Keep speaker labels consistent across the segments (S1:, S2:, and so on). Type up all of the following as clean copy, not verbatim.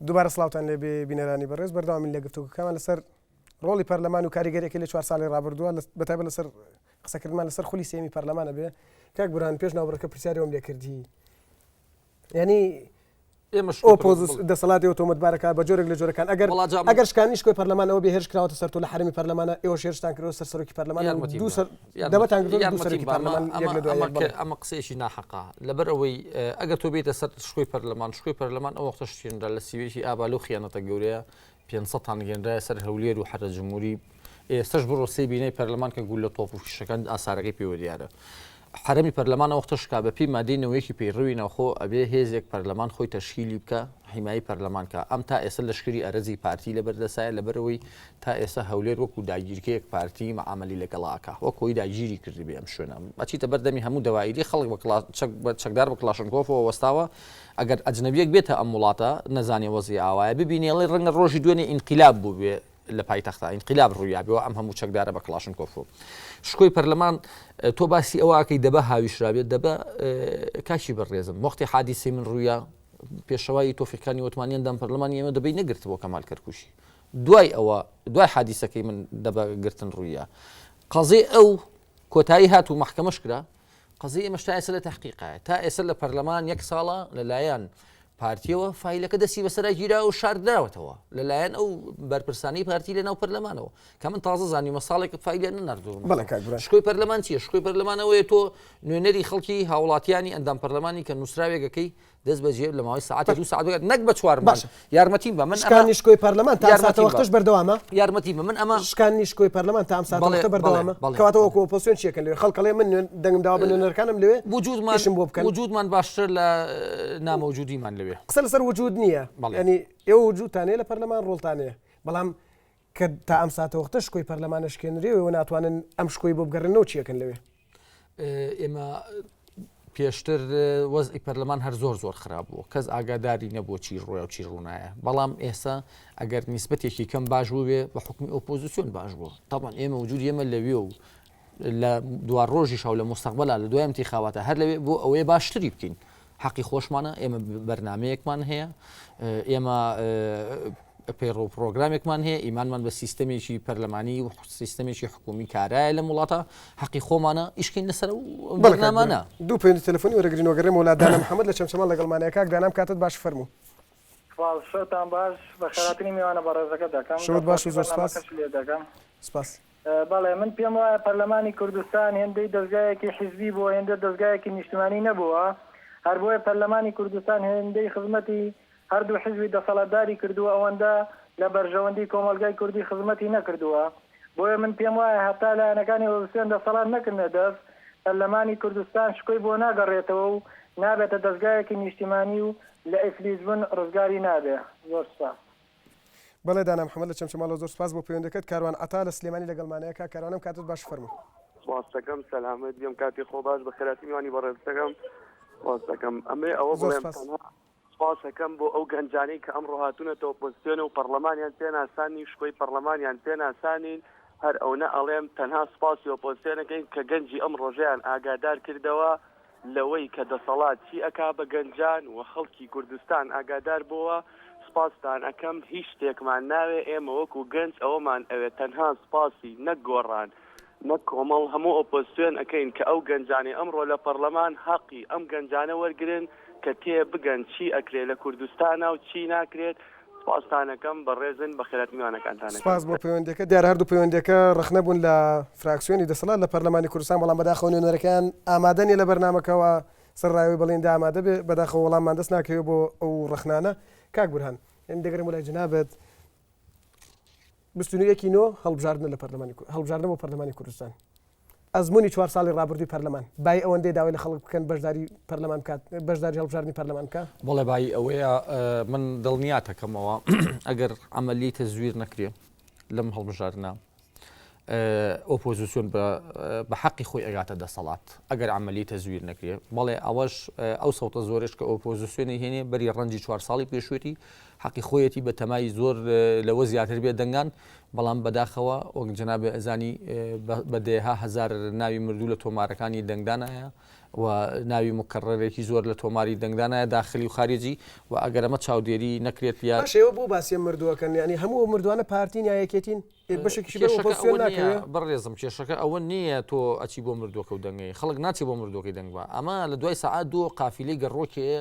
S1: دووبارە سڵاوتان لێ بێ بینەرانی بەڕێز بەردەوامی لە گفتوگۆکەمان لەسەر ڕۆڵی پەرلەمان و کاریگەریەکی لە 4 ساڵی ڕابردووە بەتایبەت لەسەر قسەکردمان لەسەر خولی سێمی پەرلەمانە بێ کاک بورهان پێش ناوبڕەکە پرسیاری ئەوم لێ کردی ینی دەسەڵاتی ئۆتۆمەتبارەکە بە جۆرێک لە جۆرەکان ئەگەر شکانی شکۆی پەرلەمانەوە بێ هێرش کراوەتە سەر تۆ لە حرمی پەرلەمانە ئێوە شێرشتان کردەوە سەر سەرۆکی پەرلەمان دەبەتان کردو دوو سەرۆکی پەرلەمان یەک لە دوای
S2: ئەمە قسەیەکی ناحەقا لەبەر ئەوەی ئەگەر تۆ بێتە سەر شکۆی پەرلەمان ئەو وەختە شتێنرا لە سیوێکی ئابالە و خیانەتە گەورەیە 500 گەێنرایە سەر هەولێر و حرە جمهوری ئێستش بڕۆ سێ بینەی پەرلەمان کە گول لە تۆپ و فیشەکان ئاسارەکەی پێوە دیارە حرمی پەرلەمانە وەختە شکا بەپی مادەینەوەیەکی پەیڕەوی ناوخۆ ئەبێ هێزێک پەرلەمان خۆی تەشکیلی بکە حیمایی پەرلەمانکە ئەم تا ئێستا لەشکری ئەرەزی پارتی لەبەردەسایە لەبەرەوەی تا ئێستا هەولێر وەکو داگیرکەیەک پارتی مەعامەلی لەگەڵاکە وەکۆی داگیری کردی بێ ئەم شوێنە ئەچیتە بەردەمی هەموو دەوایری خەڵک چەکدار بە کلاشنکۆفەوە وەستاوە ئەگەر ئەجنەبیەک بێتە ئەم وڵاتە نەزانێ وەزی ئاوایە ببینێڵی ڕەنگە ڕۆژی دوێنێ ئینقیلاب بوو بێ لە پایتەختە ئینقیلاب ڕوویابەوە ئەم هەموو چەکدارە بە کلاشنکۆف شکۆی پەرلەمان تۆ باسی ئەوەکەی دەبە هاویشرابێت دەبە کاشی بەڕێزم وەختی حادیسی من ڕوویە پێشەوای تۆفیەکانی وتمانیاندام پەرلەمانی ئێمە دەبی نەگرتەوە کەمال کەرکوشی دوای حادیسەکەی من دەبە گرتن ڕوویە قەزەی ئەو کۆتایی هات و مەحکەمەش کرا قەزەی ئێمەش تا ئێستا لە تەحقیقایە تا ئێستا لە پەرلەمان یەک ساڵە لەلایەن پارتیەوە فایلەکە دەستی بەسەرا گیرا و شاردراوەتەوە لەلایەن ئەو بەرپرسانی پارتی لە ناو پەرلەمانەوە کە من تازە زانیمە ساڵێک فایلە نەناردووم شکۆی پەرلەمان چییە شکۆی پەرلەمانەوەیە تۆ نوێنەری خەڵکی هاوڵاتیانی ئەندام پەرلەمانی کە نووسراوێگەکەی دەست بەجێ لە ماوەی ساعات 2 ساعت نەک بە 4 باش یارمەتی بە من
S1: شکانی شکۆی پەرلەمان تا ساعت وەختش بەردەوامە
S2: یارمەتی بە من ئەمە
S1: شکانی شکۆی پەرلەمان تا ئەم ساعت وەختە بەردەوامە کەواتە وەکو ئۆپۆزیسیۆن چیەکەن لێ خەڵکەڵێ من دەنگم داوا بە نوێنەرەکانم لەوێ
S2: وجودمان باشتر لە نامەوجودیمان لەوێ
S1: قسە لەسەر وجود نییە ینی ئێوە وجودتانەیە لە پەرلەمان ڕۆڵتانەیە بەڵام کە تا ئەم ساعتە وەختە شکۆی پەرلەمانە شکێنرێەوە ناتوانن ئەم شکۆی بۆ بگەڕێنەوە چیەکەن لەوێ
S2: ئێمە پێشتر وەزئی پەرلەمان هەر زۆر خراپ بوو کەس ئاگاداری نەبووە چی ڕۆیە و چی ڕوونایە بەڵام ئێستا ئەگەر نیسبەتێکی کەم باش بوو بێ بە حکمی ئۆپۆزیسیۆن باش بوو تاوان ئێمە وجود ئێمە لەوێ و لە دوار ڕۆژی شەو لە مستەقبەلا لە دوای انتیخاباتە هەر لەوێ بۆ ئەوەیە باشتری بکەین حەقی خۆشمانە ئێمە بەرنامەیەکمان هەیە ئێمە پەیڕۆ پرۆگرامێکمان هەیە ئیمانمان بە سیستەمێکی پەرلەمانی و سیستەمێکی حکومی کارایە لە وڵاتە حەقی خۆمانە ئیشکەین لەسەر بەرنامانە
S1: دوو پێنج تەلەفۆنی وەرەگرینەوەگەڕێم وڵات دانا محەممەد لە چەمچەمان لەگەڵمانەیە کاک دانام کاتت باش فەرموو
S3: شتان باش بە خێراتنی میوانە بەڕێزەکە دەکەم
S1: شەوت باش و زۆر سپاس
S3: بەڵێ من پێم وایە پەرلەمانی کوردستان هێندەی دەستگایەکی حیزبی بووە هێندە دەستگایەکی نیشتیمانی نەبووە هەر بۆیە پەرلەمانی کوردستان هێندەی خزمەتی هەردوو حیزبی دەسەڵاتداری کردووە ئەوەندە لە بەرژەوەندی کۆمەلگای کوردی خزمەتی نەکردووە بۆیە من پێم وایە هەتا لایەنەکانی ئۆپۆزیسیۆن دەسەڵات نەکردنە دەست پەرلەمانی کوردستان شکۆی بۆ ناگەڕێتەوە و نابێتە دەستگایەکی نیشتیمانی و لە ئیفلیس بوون ڕزگاری نابێ زۆر سپاس
S1: بەڵێ دانا محەممەد لە چەمچەماڵەوە زۆر سپاس بۆ پەیوەندەکەت کاروان عەتا لە سلێمانی لەگەڵمانەیە کاروانم کاتت باش فەرموو
S4: سپاسەکەم سەلامەت بێم کاتی خۆ باش بە خێراتی میوانی بەڕێزەکەم سپاسەکەم ئەمێ ئەوە بڵێم سپاسەکەم بۆ ئەو گەنجانەی کە ئەمڕۆ هاتوونەتە ئۆپۆزیسیۆنە و پەرلەمانیان پێ ناسانی شکۆی پەرلەمانیان پێ ناسانین هەر ئەوە ئەڵێم تەنها سپاسی ئۆپۆزیسیۆنەکەین کە گەنجی ئەم ڕۆژەیان ئاگادار کردەوە لەوەی کە دەسەڵات چی ئەکا بە گەنجان و خەڵکی کوردستان ئاگادار بووە سپاستان ئەەکەم هیچ شتێکمان ناوێ ئێمە وەکو گەنج ئەوەمان ئەوێت تەنها سپاسی نەک گۆڕان نەک کۆمەڵ هەموو ئۆپۆزیسیۆن ئەەکەین کە ئەو گەنجانی ئەمڕۆ لە پەرلەمان حەقی ئەم گەنجانە وەرگرن کە تێ بگەن چی ئەکرێت لە کوردستانە و چی ناکرێت سپاستانەکەم بەڕێزن بە خێرات میوانەکانتانە
S1: سپاس بۆ پەیوەندەکە دیارە هەردوو پەیوەندەکە ڕخنەبوون لە فراکسیۆنی دەسەڵات لە پەرلەمانی کوردستان بەڵام بەداخەوە نوێنەرەکان ئامادەنیە لە بەرنامەکەەوە سەرڕاوی بڵێندا ئامادە بێ بەداخەوە وەڵاممان دەست ناکەوێت بۆ ئەو ڕخنانە کاک بورهان دەگەرم وڵای جنابەت 21 هەڵبژاردن لە هەڵبژاردن بۆ پەرلەمانی کوردستان ئەزمموی 4 ساڵی ڕابردووی پەرلەمان بای ئەوەندەی داوای لە خەڵک بکەن بەشداری پەرلەمان کات بەشداری هەڵبژاردننی پەرلەمان کە
S2: بەڵێ بای ئەوەیە من دڵنیاتەکەمەوە ئەگەر عملی تەزویر نەکرێ لەم هەڵبژاردنە ئۆپۆزیسیۆن بە حەقی خۆی ئەگاتە دەسەڵات ئەگەر عملی تەزویر نەکرێ بەڵێ ئەوەش ئەو سەوتە زۆرش کە ئۆپۆزیسیۆنی هێنێ بەری ڕەنجی 4 ساڵی پێشوێتی حەقی خۆیەتی بە تەمای زۆر لەوە زیاتر بێت دەنگان بەڵام بەداخەوە وەک جەنابێ ئەزانی بە دێها هەزار ناوی مردوو لە تۆمارەکانی دەنگدانایە و ناوی مکڕەرێکی زۆر لە تۆماری دەنگدانایە داخلی و خارجی و ئەگەر ئەمە چاودێری نەکرێت یا
S1: شێوە بۆ باسی مردووەکەن ینی هەموو مردوانە پارتین یاەکێتین بەشێکی
S2: بەڕێزم کێشەکە ئەوە نییە تۆ ئەچی بۆ مردووەکە و دەنگی خەڵک ناچی بۆ مردوەکەی دەنگوە ئەمە لە دوای سەعات دوو قافیلەی گەڕۆکێ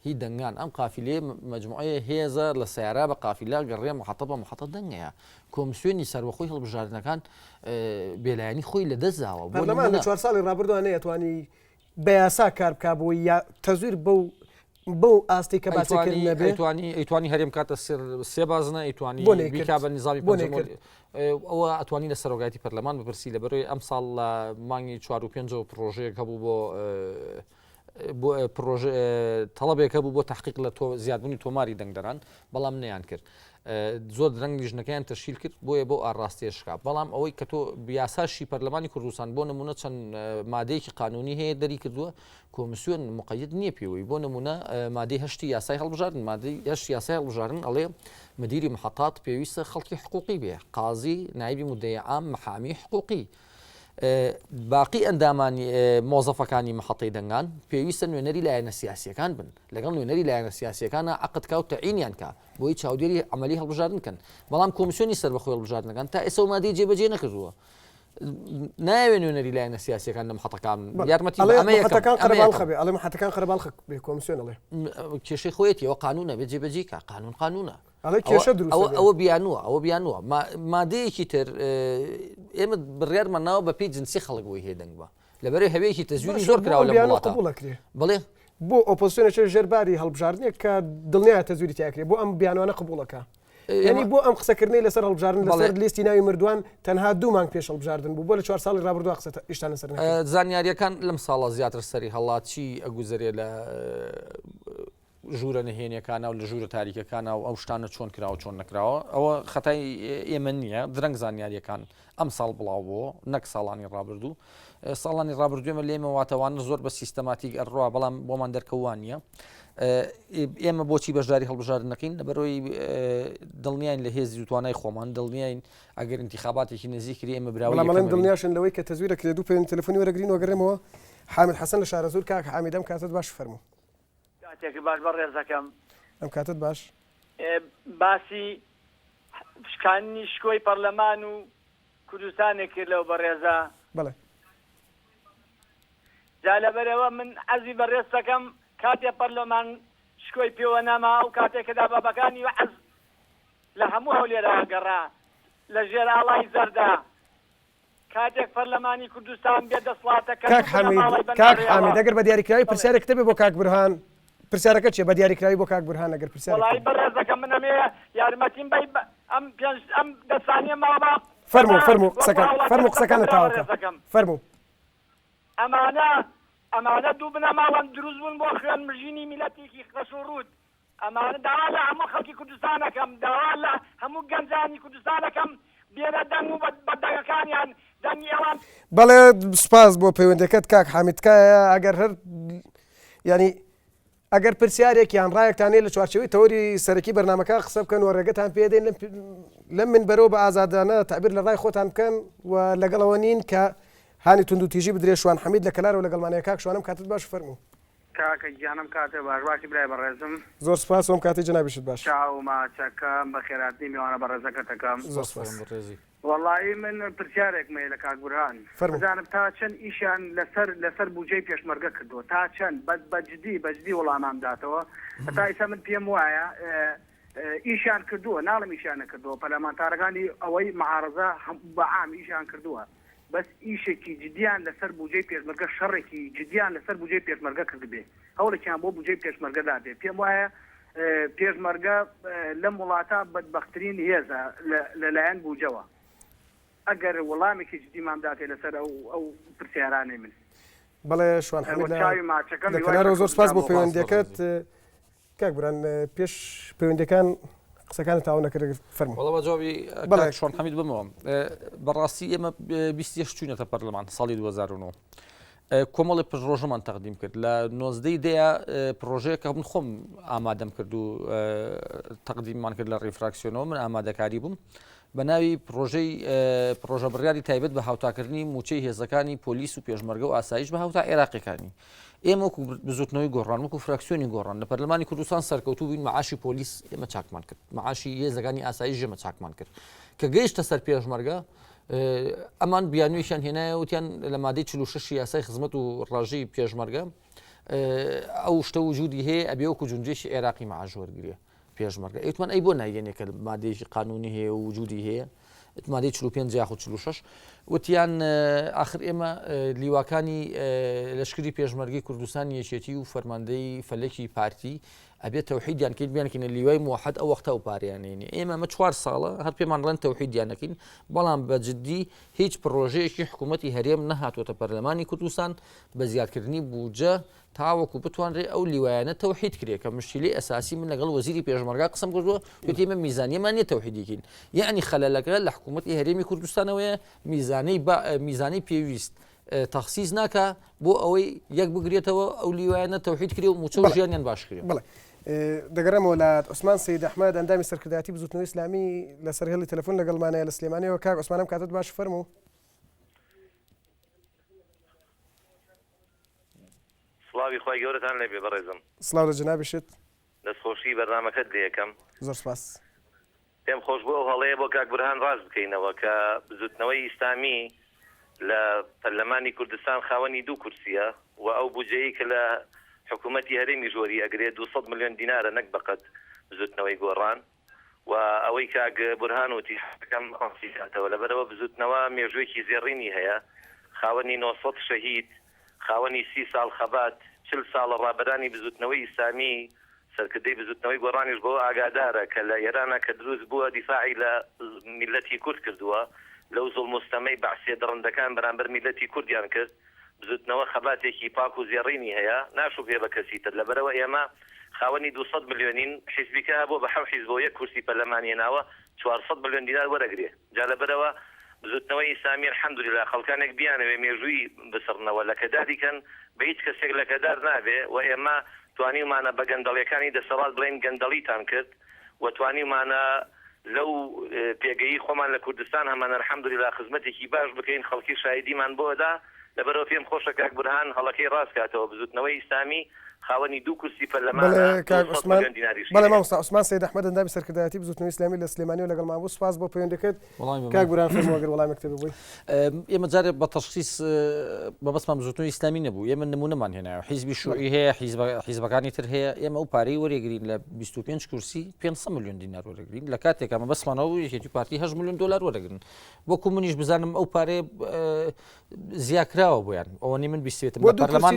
S2: هی دەنگان ئەم قافیلێ مجموعەیە هێزە لە سیارا بە قافیلا گەڕێ محەتە بە محەتە دەنگەیە کۆمسیۆنی سەربەخۆی هەڵبژاردنەکان بێلایانی خۆی لە دەستداوە
S1: پەرلەمان لە 4 ساڵی ڕابردووانە ئەتوانی بە یاسا کار بکا بۆ یا تەزویر بەو ئاستی کە باسیکردن نەبێت
S2: ئەیتوانی هەرێم کاتە سێ بازنە ئەیتوانی بیکا بە نظامی ئەوە ئەتوانی لە سەرۆگایەتی پەرلەمان بپرسی لەبەرەوەی ئەم ساڵ لە مانگی 4 و 5 پرۆژەیەک هەبوو بۆ تەڵەبێکە بوو بۆ تحقیق لە زیادبوونی تۆماری دەنگدەران بەڵام نەیان کرد زۆر درەنگ لیژنەکەیان تەشکیل کرد بۆیە بۆ ئاڕاستێشکا بەڵام ئەوەی کە تۆ بیاساشی پەرلەمانی کوردستان بۆ نمونە چەند مادەیەکی قانونی هەیە دەری کردووە کۆمسیۆن مقید نییە پێوەی بۆ نمونە مادەی هەشتی یاسای هەڵبژاردن مادەی هەشتی یاسای هەڵبژاردن ئەڵێ مدیری محەتات پێویستە خەڵکی حقوقی بێ قازی نایبی مودەی عام محامی حقوقی باقی ئەندامانی مۆزەفەکانی محەتەی دەنگان پێویستە نوێنەری لایەنە سیاسیەکان بن لەگەڵ نوێنەری لایەنە سیاسیەکانە عقدکا و تەعینیان کە بۆی چاودێری عملی هەڵبژاردنکەن بەڵام کۆمسیۆنی سەربەخۆی هەڵبژاردنەکان تا ئێستا مادەی جێبەجێ نەکردووە ناوێ نوێنەری لایەنە سیاسیەکان لە محەتەکان یارمەتی
S1: ئەڵێ محەتەکان قەرەباڵ بێ کۆمسیۆن ئەڵێ
S2: کێشەی خۆیەتیەوە قانونە بێ جێبەجێکە قانونە
S1: ئەوە
S2: بیانوە مادەیەکی تر ئێمە بڕیارماناوە بە پێی جنسی خەڵک بۆی هێدەنگوە لەبەرەوەی هەوێکی تەزویری زۆر کراوە لە وڵاتە بڵێ
S1: بۆ ئۆپۆزیسیۆنێکی ژێرباری هەڵبژاردنێک کە دڵنیایە تەزویری تیاکرێت بۆ ئەم بیانوانە قبوڵەکە ینی بۆ ئەم قسەکردنی لەسەر هەڵبژاردن لەسەر لیستی ناوی مردووان تەنها 2 مانگ پێش هەڵبژاردن بوو بۆ لە 4 ساڵی ڕابردووە قسە ئیشتانە سەر
S2: زانیاریەکان لەم ساڵە زیاتر سەری هەڵاتی ئەگوزارێ لە ژوورە نهێنیەکانە و لە ژوورە تاریکەکانە و ئەو شتانە چۆن کراوە چۆن نەکراوە ئەوە خەتای ئێمە نییە درەنگ زانیاریەکان ئەم ساڵ بڵاو بۆ نەک ساڵانی ڕابردوو ساڵانی ڕابردوێمە لێمە واتەوانە زۆر بە سیستەماتیک ئەڕوا بەڵام بۆمان دەرکەوان نیە ئێمە بۆچی بەشداری هەڵبژاردن نەکەین لەبەرەوەی دڵنیاین لە هێزی توانای خۆمان دڵنیاین ئەگەر انتخاباتێکی نزیکری ئێمە براوەڵام
S1: دڵنیاشن لەوەی کە تەزویرە کرێت و پێ تەلەفۆنی وەرەگرین وەگەڕێمەوە حامد حەسەن لە شارەزور کاک حامیدەم کاتت باش فەرموو
S5: کاتێکی باش بەڕێزەکەم
S1: ئەم کاتت باش
S5: باسی شکانی شکۆی پەرلەمان و کوردستانێک کرد لەو بەڕێزە
S1: بەڵێ
S5: جا لەبەرەوە من عەزی بەڕێز دەکەم کاتێ پەرلەمان شکۆی پێوە نەما و کاتێکدا بابەکانی وەعز لە هەموو هەولێرە گەڕا لە ژێر ئاڵای زەردا کاتێک پەرلەمانی کوردستان بێ دەسڵاتەکە
S1: کاک حامید ئەگەر بە دیاریکراوی پرسیارێک تەبێ بۆ کاک بورهان پرسیارەکە چیە بە دیاریکراوی بۆ کاک بورهان ئەگەر پرسیار
S5: وڵی بەڕێزەکە من ئەمێ یارمەتیم بەی ئەم دەسانیە ماوە
S1: فەرموو قسەکانە تاوەکە فەرموو
S5: ئەمانە دوو بنەماوەن دروست بوون بۆ خوێن مژینی میلەتێکی خەش و ڕوود ئەمانە داوا لە هەموو خەڵکی کوردستانەکەم داوا لە هەموو گەنجانی کوردستانەکەم بێرە دەنگ و بەدەنگەکانیان دەنگی ئەوان
S1: بەڵێ سپاس بۆ پەیوەندەکەت کاک حامیدکایە ئەگەر هەر ینی ئەگەر پرسیارێکیان ڕایەکتانەیە لە چوارچەوەی تەوەری سەرەکی بەرنامەکە قسە بکەن و ڕێگەتان پێدەین لەم منبەرەوە بە ئازادانە تعبیر لە ڕای خۆتان بکەن و لەگەڵەوە نین کە هانی تونند و تیژی بدرێ شوان حەمید لە کەلارەوە لەگەڵمانەیە کاک شوانم کاتت باش فەرموو
S6: کاکە گیانم کاتێ باش باشی برای بەڕێزم
S1: زۆر سپاس ئەم کاتی جەنابیشت باش
S6: چاو ماچەکەم بە خێراتی میوانە بەڕێزەکەتەکەم
S1: زۆر سپاس
S6: وەڵی من پرسیارێک مێ لە کاک بورهان بزانم تا چەند ئیشیان لەسەر بودجەی پێشمەرگە کردووە تا چەند بەجدی وەڵامان داتەوە هەتا ئێستا من پێم وایە ئیشیان کردووە ناڵم ئیشیان نەکردووە پەرلەمانتارەکانی ئەوەی معارەزە بە عام ئیشیان کردووە بەس ئیشێکی جدیان لەسەر بودجەی پێشمەرگە شەڕێکی جدیان لەسەر بودجەی پێشمەرگە کردبێ هەوڵێکیان بۆ بودجەی پێشمەرگەدا بێ پێم وایە پێشمەرگە لەم وڵاتە بەدبەختترین هێزە لەلایەن بودجەوە ئەگەر وەڵامێکی جدیمان داتێ لەسەر ئەو پرسیارانەی من
S1: بەڵێ شوان حەمید لە کەلارەوە زۆر سپاس بۆ پەیوەندیەکەت کاک بورهان پێش پەیوەندیەکان قسەکانت تاوا نەکرد فەرموو
S2: وەڵا جوابی شوان حەمید بمەوە بەڕاستی ئێمە 26 چوونەتە پەرلەمان ساڵی 2009 کۆمەڵی پژڕۆژەمان تەقدیم کرد لە 19 دەیە پرۆژەیەکە من خۆم ئامادەم کرد و تەقدیممان کرد لە ڕیفراکسیۆنەوە من ئامادەکاری بووم بە ناوی پرۆژە بڕیاری تایبەت بە هاوتاکردنی موچەی هێزەکانی پۆلیس و پێشمەرگە و ئاسایش بە هاوتا عێراقیەکانی ئێمە وەکو بزوتنەوەی گۆڕان وەکو فراکسیۆنی گۆڕان لە پەرلەمانی کوردستان سەرکەوتوو بووین معاشی پۆلیس ئێمە چاکمان کرد معاشی هێزەکانی ئاسایش ژێمە چاکمان کرد کە گەیشتە سەر پێشمەرگە ئەمان بیانوێشیان هێنایە وتیان لە مادەی 46 یاسای خزمەت و ڕژەی پێشمەرگە ئەو شتە وجودی هەیە ئەبێ وەکو جونجێشی عێراقی معاش وەرگرێ پێشمەرگە ئەیتوان ئەی بۆ نایگەنێکە مادەیەکی قانونی هەیە و وجودی هەیە مادەی 45 یاخود 46 وتیان آخر ئێمە لیواکانی لەشکری پێشمەرگی کوردستان یەکێتی و فەرماندەی فەلەکی پارتی ئەبێت تەوحیدیان کرد بیانکەینە لیوای موحد ئەو وەختە و پاریانێنی ئێمە مە 4 ساڵە هەر پێمان ڕەن تەوحیدیانەکەین بەڵام بە جددی هیچ پرۆژەیەکی حکوومەتی هەرێم نەهاتوۆتە پەرلەمانی کوردستان بە زیادکردنی بوجە تاوەکو بتوانرێ ئەو لیوایانە تەوحید کرێ کە مشکلی ئەساسی من لەگەڵ وەزیری پێشمەرگا قسەم کردووە وتی ئێمە میزانیەمان نیە تەوحیدیکەین یعنی خەلەلەکە لە حکوومەتی هەرێمی کوردستانەوەیە میزانەی پێویست تەخسیس ناکە بۆ ئەوەی یەک بگرێتەوە ئەو لیوایانە تەوحید کرێ و موچە و ژیانیان باش کرێ
S1: دەگەڕێمەوە وڵات عوسمان سەید ئەحمەد ئەندامی سەرکردایەتی بزوتنەوەی ئیسلامی لەسەر هێڵی تەلەفۆن لەگەڵمانەیە لە سلێمانیەوە کاک عوسمانم کاتت باش فەرموو
S7: سڵاوی خۆی گەورەتان لێبێ بەڕێزم
S1: سڵاو لە جەنابیشت
S7: دەستخۆشی بەرنامەکەت لێ یەکەم
S1: زۆر سپاس
S7: پێم خۆش بووە هەڵەیە بۆ کاک بورهان ڕاست بکەینەوە کە بزوتنەوەی ئیسلامی لە پەرلەمانی کوردستان خاوەنی 2 کورسیە و ئەو بودجەیە کە لە حکوومەتی هەرێمی ژۆری ئەگرێت 200 ملیۆن دینارە نەک بەقەت بزوتنەوەی گۆڕان و ئەوەی کاک بورهان وتی حکەم ئەسیاتەوە لەبەرەوە بزوتنەوە مێژوویەکی زێڕینی هەیە خاوەنی 900 شەهید خاوەنی 30 ساڵ خەبات 40 ساڵە ڕابەرانی بزوتنەوەی ئیسلامی سەرکردەی بزوتنەوەی گۆڕانیش بۆ ئاگادارە کە لە ئێرانە کە دروست بووە دیفاعی لە میلەتی کورد کردووە لەو زوڵم مستەمەی بەعسیە دڕندەکان بەرامبەر میلەتی کوردیان کرد بزوتنەوە خەباتێکی پاک و زێڕینی هەیە ناشو پێ بە کەسیتر لەبەرەوە ئێمە خاوەنی 200 ملیۆنین حیزبیکە بۆ بە حەو حیزب بۆ یەک کورسی پەرلەمانیێناوە 400 ملیۆن دینار وەرەگرێ جا لەبەرەوە بزوتنەوەی ئیسلامی الحەمدولله خەڵکانێک بیانەوێ مێژووی بسڕنەوە لە کەداریکەن بە هیچ کەسێک لە کەدار نابێ و ئێمە توانیمانە بە گەندەڵیەکانی دەسەڵات بڵێن گەندەڵیتان کرد و توانیمانە لەو پێگەیی خۆمان لە کوردستان هەمان الحەمدولله خزمەتێکی باش بکەین خەڵکی شایدیمان بۆدا لەبەرەوە پێم خۆشە کاک بورهان هەڵەکەی ڕاست کاتەوە بزوتنەوەی ئیسلامی خاوەنی 2 کورسی پەرلەمانە
S1: بەڵێ مامۆستا عوسمان سەید ئەحمەد ئەندامی سەرکردایەتی بزوتنەوەی ئیسلامی لە سلێمانی و لەگەڵمان بوو سپاس بۆ پەیوەندەکەت کاک بورهان فەرموو ئەگەر وەڵامێک تێ ببووی
S2: ئێمە جارێ بە تەشخیص بەبەستمان بزوتنەوەی ئیسلامی نەبوو ئێمە نمونەمان هێنایە حیزبی شوعی هەیە حیزبەکانی تر هەیە ئێمە ئەو پارەی وەرێگرین لە 25 کورسی 500 ملیۆن دینار وەرەگرین لە کاتێک ئەمە بەسمانەوە یەکێتی پارتی 8 ملیۆن دلار وەرەگرن وەکو منیش بزانم ئەو پارەیە زیاکراوە بۆیان ئەوەنی من بیستێتم بە
S1: پەرلەمان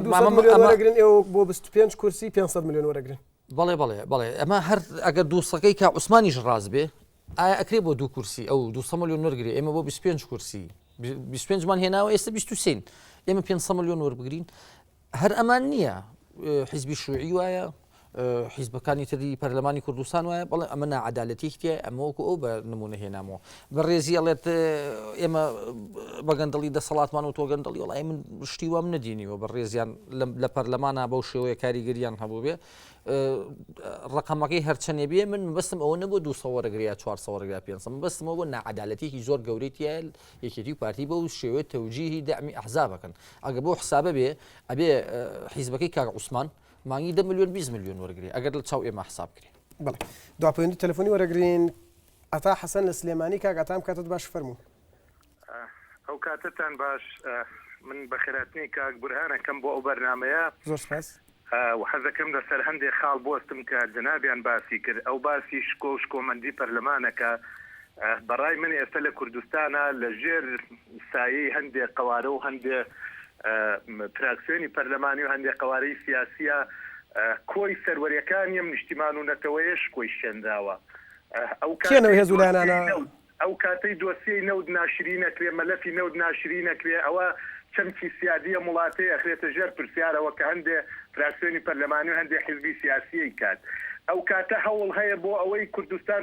S1: بۆ 25 کورسی 500 ملیۆن وەرەگرن
S2: بەڵێ ئەمە هەر ئەگەر دووسەکەی کا عوسمانیش ڕاست بێ ئایا ئەکرێ بۆ 2 کورسی ئەو 200 ملیۆن وەرگرێ ئێمە بۆ 25 کورسی 25 مان هێناوە ئێستا 23 ئێمە 500 ملیۆن وەربگرین هەر ئەمان نییە حیزبی شوعی وایە حیزبەکانی تری پەرلەمانی کوردستان وایە بەڵێ ئەمە ناعەدالەتیەکتە ئەمە وەکو ئەو بە نمونە هێنامەوە بەڕێزی ئەڵێت ئێمە بە گەندەڵی دەسەڵاتمان و تۆ گەندەڵی وڵای من شتی وام نەدینیوە بەڕێزیان لە پەرلەمانە بەو شێوەیە کاریگەریان هەبوو بێ ڕقەمەکەی هەرچەنێ بێ من بەستم ئەوە نەبوو 200 وەرەگریا 400 وەرەگریا 500 بەستمەوە بۆ ناعەدالەتیەکی زۆر گەورەیە یەکێتی و پارتی بەو شێوەیە تەوجیهی دەعمی ئەحزابەکەن ئەگە بۆ حسابە بێ ئەبێ حیزبەکەی کاک عوسمان مانگی 10 ملیۆن 20 ملیۆن وەرگری ئەگەر لە چاو ئێمە حساب کرێ
S1: بەڵێ دواپەیوەندی تەلەفۆنی وەرەگرین ئەتا حەسەن لە سلێمانی کاک ئەتام کاتت باش فەرموو
S6: ئەو کاتتان باش من بە خێراتنی کاک بورهانەکەم بۆ ئەو بەرنامەیە
S1: زۆر سپاس
S6: و حەزەکەم لەسەر هەندێک خاڵ بۆستم کە جەنابیان باسی کرد ئەو باسی شکۆ و شکۆمەندی پەرلەمانەکە بەڕای من ئێستا لە کوردستانە لە ژێر سایەی هەندێک قەوارە و هەندێک فراکسیۆنی پەرلەمانی و هەندێک قەوارەی سیاسیە کۆی سەروەریەکانی ئەم نیشتیمان و نەتەوەیش کۆی شێندراوە ئەو کاتەی دۆسیەی نەود ناشری نەکرێ مەلەفی نەود ناشری نەکرێ ئەوە چەمکی سیادیە وڵاتەیە ئەخرێتە ژێر پرسیارەوە کە هەندێ
S8: فراکسیۆنی پەرلەمانی و هەندێک حیزبی سیاسی کات ئەو کاتە هەوڵ هەیە بۆ ئەوەی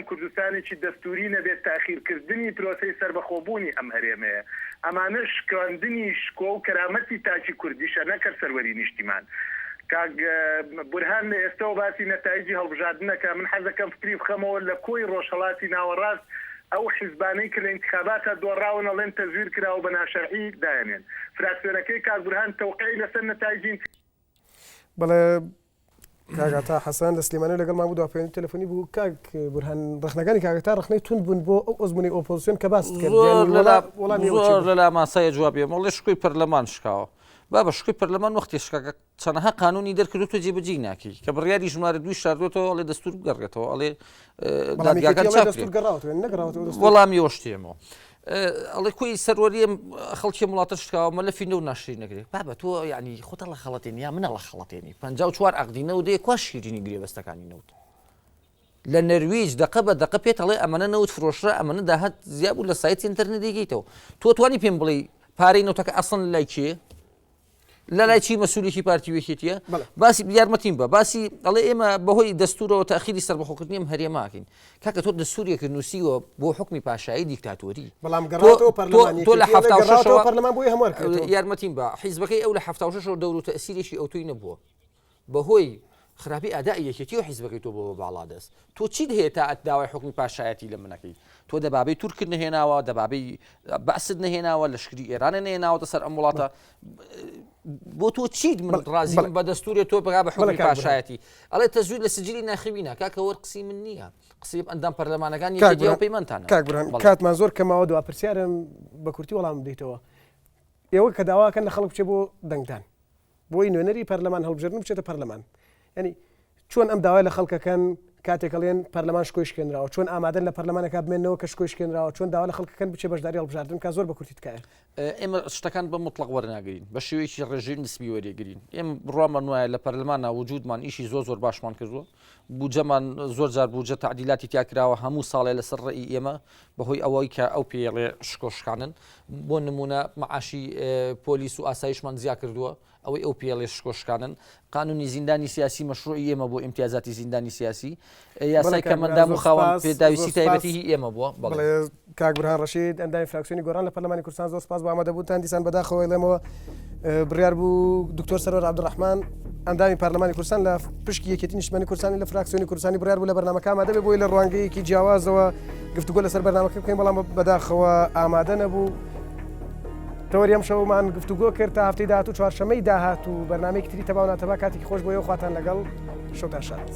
S8: کوردستانێکی دەستوری نەبێت تاخیرکردنی پرۆسەی سەربەخۆبوونی ئەم هەرێمەیە ئەمانە شکاندنی شکۆ و کەرامەتی تاجی کوردیشە نەکرد سەروەری نیشتیمان کاک بورهان لە ئێستەوە باسی نەتایجی هەڵبژاردنەکە من حەزەکەم فکری بخەمەوە لە کۆی ڕۆژهەڵاتی ناوەڕاست ئەو حیزبانەی کە لە انتخاباتە دۆڕاون ئەڵێن تەزویر کراوە بە ناشەرعی دایانێن فراکسیۆنەکەی کاک بورهان تەوقیعی لەسەر نەتایجی
S1: بەڵێ کاگاتا حەسەن لە سلێمانی لەگەڵمان بوو داپەیوەندی تەلەفۆنی بوو کاک بورهان ڕخنەکانی کاگاتا ڕخنەی تون بوون بۆ ئەو ئۆزمونی ئۆپۆزیسیۆن کە باست کرد
S2: زۆر لە ماسایە جواب بێ مەڵێ شکوی پەرلەمان شکاوە با بە شکوی پەرلەمان وەختی شکاکە چەندەها قانونی دەرکردوتە جێبەجێ ناکەی کە بڕیاری ژمارە دوی شاردوێتەوە ئەڵێ دەستور بگەڕێتەوە ئەڵێ وەڵامی ئەوە شتێمەوە ئەڵێ کوی سەروەریە خەڵکی وڵاتە شکاوە مەلەفینە و ناشری نەگرێت بابە تۆ یعنی خۆتە لە خەڵەتێنی یا منە لە خەڵەتێنی 54 عەقدینە و دێ کوا شیرینی گرێبەستەکانی نەوت لە نەرویج دقە بە دقە پێت ئەڵێ ئەمەنە نەوت فرۆشرا ئەمەنە داهات زیاد بوو لە سایت ئینتەرنێت دەیگەیتەوە تۆ توانی پێم بڵێ پارەی نەوتەکە ئەسڵ لای کێ لە لای چی مەسوولێکی پارتی وێکێتیە باسی یارمەتیم بە باسی ئەڵێ ئێمە بەهۆی دەستورەوە تاخیری سەربەخۆکردنی ئەم هەرێماکەین کاکە تۆ دەستوریەکە نووسیوە بۆ حکمی پاشایی دیکتاتۆری
S1: تۆ
S2: لە
S1: پەرلەمان بۆی هەموار
S2: یارمەتیم بە حیزبەکەی ئەو لە 76 دەور و تەسیرێکی ئەوتۆی نەبووە بەهۆی خراپی ئادای یەکێتی و حیزبەکەی تۆ بۆ باڵا دەست تۆ چیت هەیە تا داوای حکمی پاشایەتی لە منەکەی تۆ دەبابەی تورکرد نهێناوە دەبابەی بەعسد نهێناوە لەشکری ئێرانە نهێناوەتە سەر ئەم وڵاتە بۆ تۆ چیت من ڕازیم بە دەستوری تۆ بگا بە حکمی پاشایەتی ئەڵێ تەزویر لە سجلی ناخوینە کاکە وەرقسی من نییە قسەی ئەندام پەرلەمانەکان یەکێتی پەیمانتانە
S1: کاک بورهان کاتمان زۆر کەماوە دوا پرسیارم بە کورتی وەڵام بدەیتەوە ئێوە کە داواکەن لە خەڵک بچێ بۆ دەنگدان بۆی نوێنەری پەرلەمان هەڵبژێردن بچێتە پەرلەمان ینی چۆن ئەم داوای لە خەڵکەکەن کاتێکەڵێن پەرلەمان شکۆی شکێنراوە چۆن ئامادەن لە پەرلەمانەکە بمێنەوە کە شکۆی شکێنراوە چۆن داوا لە خەڵکەکەن بچێ بەشداری هەڵبژاردن کا زۆر بە کورتی تکایە
S2: ئێمە شتەکان بە مطلق وەرناگرین بە شێوەیەکی ڕێژەی نسبی وەرێگرین ئێمە بڕوامان وایە لە پەرلەمانە وجودمان ئیشی زۆر باشمان کردووە بودجەمان زۆر جار بودجە تعدیلاتی تیاکراوە هەموو ساڵێ لەسەر ڕێی ئێمە بەهۆی ئەوەی کە ئەو پێڵێ شکۆشکانن بۆ نمونە معاشی پۆلیس و ئاسایشمان زیاد کردووە ئەوەی ئەو پێڵێ شکۆشکانن قانونی زیندانی سیاسی مەشروعی ئێمە بۆ ئیمتیازاتی زیندانی سیاسی یاسای کە مندام و خاوەن پێداویستی تایبەتی ئێمە بووە
S1: بەڵێ کاک بورهان ڕەشید ئەندامی فراکسیۆنی گۆڕان لە پەرلەمانی کوردستان زۆر سپاس بۆ ئامادەبوونتان دیسان بەداخەوە لێمەوە بڕیار بوو دکتۆر سەرۆر عەبدوڕەحمان ئەندامی پەرلەمانی کوردستان لە پشکی یەکێتی نیشتمانی کوردستانی لە فراکسیۆنی کوردستانی بڕیار بوو لە بەرنامەکە ئامادە بێ بۆی لە ڕوانگەیەکی جیاوازەوە گفتوگۆ لەسەر بەرنامەکە بکەین بەڵام بەداخەوە ئامادە نەبوو تەوەری ئەم شەومان گفتوگۆ کرد تا هەفتەی داهاتوو چوارشەمەی داهاتوو بەرنامەیەکی تری تەبا و ناتەبا کاتێکی خۆش بۆ ئێوە خواتان لەگەڵ شەوتان شاد